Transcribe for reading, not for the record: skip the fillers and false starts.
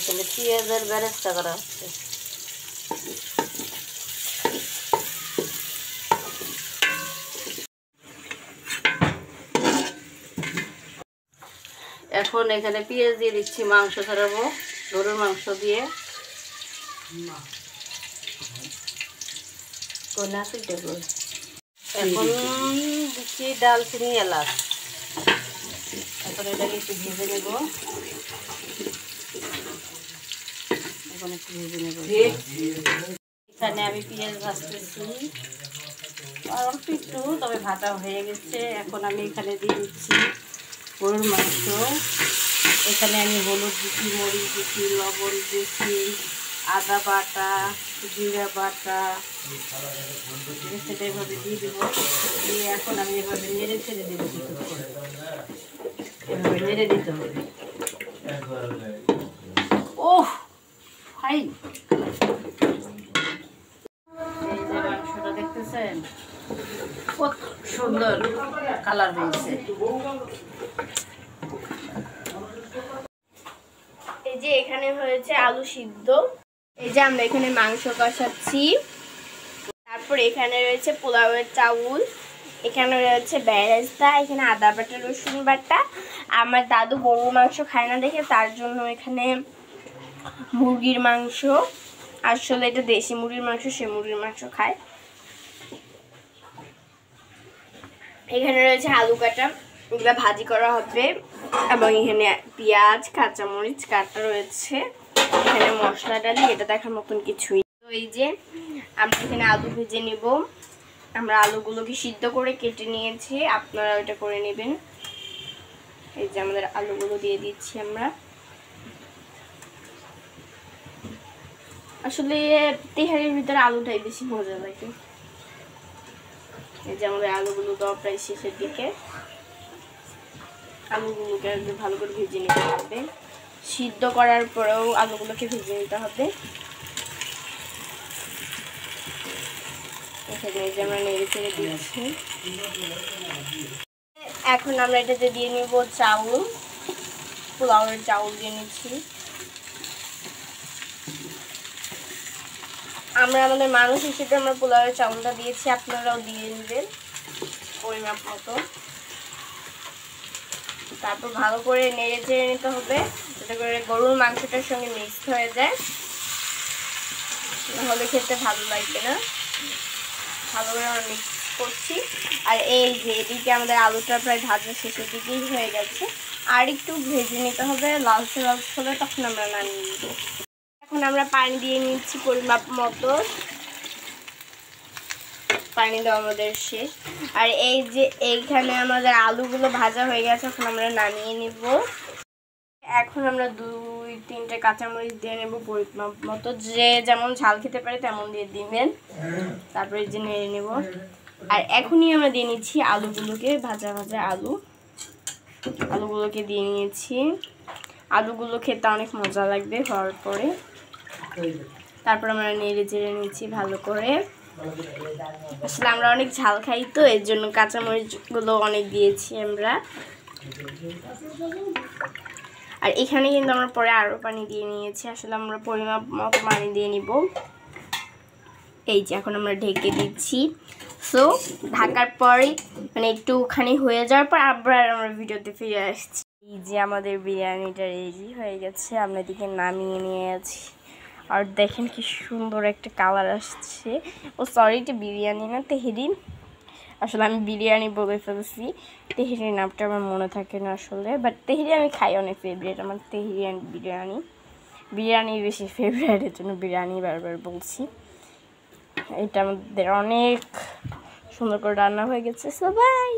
এখানে পেঁয়াজের বেরেস্তা করা হচ্ছে। এখন এখানে পেঁয়াজ দিয়ে দিচ্ছি, মাংস ছাড়াবো, গরুর মাংস দিয়ে। এখন দিচ্ছি ডালচিনি, এলাচ। এখন এটাকে একটু ভেজে নেব। এখন একটু ভেজে নেব। এখানে আমি পেঁয়াজ ভাজতেছি আর অল্প একটু, তবে ভাজা হয়ে গেছে। এখন আমি এখানে দিয়ে দিচ্ছি গরুর মাংস। এখানে আমি হলুদ দিচ্ছি, মরিচ দিচ্ছি, লবণ দিচ্ছি, আদা বাটা, জিরা বাটা, সেটা এভাবে দিয়ে দেবো। দিয়ে এখন আমি এভাবে নেড়ে ছেড়ে দেবো। এভাবে নেড়ে দিতে হবে। ওহ ভাই, এই যে মাংসটা দেখতেছেন কত সুন্দর কালার হয়েছে। এই যে এখানে হয়েছে আলু সিদ্ধ। এই যে আমরা এখানে মাংস কষাচ্ছি। তারপর এখানে রয়েছে পোলাওয়ের চাউল, এখানে রয়েছে বেরেস্তা, এখানে আদা বাটা, রসুন বাটা। আমার দাদু গরুর মাংস খায় না দেখে তার জন্য এখানে মুরগির মাংস, আসলে এটা দেশি মুরগির মাংস, সে মুরগির মাংস খায়। এখানে রয়েছে আলু কাটা, এগুলো ভাজি করা হবে। এবং এখানে পেঁয়াজ, কাঁচামরিচ কাটা রয়েছে। এখানে মশলা ডালি, এটা দেখার মতন কিছুই। তো এই যে আমরা এখানে আলু ভেজে নিব। আমরা আলুগুলোকে সিদ্ধ করে কেটে নিয়েছি, আপনারা ওইটা করে নেবেন। এই যে আমাদের আলুগুলো দিয়ে দিচ্ছি আমরা। আসলে তেহারির ভিতরে আলুটাই বেশি মজা লাগে। এই যে আমাদের আলুগুলো দেওয়া প্রায় শেষের দিকে। আলুগুলোকে ভালো করে ভেজে নিতে হবে। সিদ্ধ করার পরেও আলুগুলোকে ভেজে নিতে হবে। এখানে যে আমরা নেড়ে চেড়ে দিচ্ছি। এখন আমরা এটাতে দিয়ে নিব চাউল, পোলাওয়ের চাউল দিয়ে নিচ্ছি। আমরা আমাদের মানুষ হিসেবে আমরা পোলাওয়ের চাউলটা দিয়েছি, আপনারাও দিয়ে নেবেন পরিমাপ মতো। তারপর ভালো করে নেড়ে চেড়ে নিতে হবে, যাতে করে গরুর মাংসটার সঙ্গে মিক্সড হয়ে যায়, নাহলে খেতে ভালো লাগবে না। ভালো করে আমরা মিক্স করছি। আর এই যে এদিকে আমাদের আলুটা প্রায় ভাজা শেষের দিকেই হয়ে গেছে, আর একটু ভেজে নিতে হবে, লালচে লালচে হলে তখন আমরা নামিয়ে নিব। এখন আমরা পানি দিয়ে নিচ্ছি পরিমাপ মতো। পানি দেওয়া আমাদের শেষ। আর এই যে এইখানে আমাদের আলুগুলো ভাজা হয়ে গেছে, এখন আমরা নামিয়ে নিব। এখন আমরা 2-3টে কাঁচামরিচ দিয়ে নেব পরিমাপ মতো, যে যেমন ঝাল খেতে পারে তেমন দিয়ে দিবেন। তারপরে যে নেড়ে নেব। আর এখনই আমরা দিয়ে নিচ্ছি আলুগুলোকে, ভাজা ভাজা আলুগুলোকে দিয়ে নিয়েছি। আলুগুলো খেতে অনেক মজা লাগবে হওয়ার পরে। তারপর আমরা নেড়ে চেড়ে নিচ্ছি ভালো করে। আসলে আমরা অনেক ঝাল খাই, তো এর জন্য কাঁচামরিচগুলো অনেক দিয়েছি আমরা। আর এখানে কিন্তু আমরা পরে আরও পানি দিয়ে নিয়েছি। আসলে আমরা পরিমাপ মতো পানি দিয়ে নিব। এই যে এখন আমরা ঢেকে দিচ্ছি। সো ঢাকার পরে মানে একটুখানি হয়ে যাওয়ার পর আবার আমরা ভিডিওতে ফিরে আসছি। এই যে আমাদের বিরিয়ানিটা রেডি হয়ে গেছে, আমরা এদিকে নামিয়ে নিয়ে আছি। আর দেখেন কি সুন্দর একটা কালার আসছে। ও সরি, এটা বিরিয়ানি না, তেহেরি। আসলে আমি বিরিয়ানি বলে ফেলছি, তেহেরি নামটা আমার মনে থাকে না আসলে। বাট তেহেরি আমি খাই, অনেক ফেভারিট আমার তেহেরি অ্যান্ড বিরিয়ানি বেশি ফেভারিট, এর জন্য বিরিয়ানি বারবার বলছি। এটা আমাদের অনেক সুন্দর করে রান্না হয়ে গেছে। So by.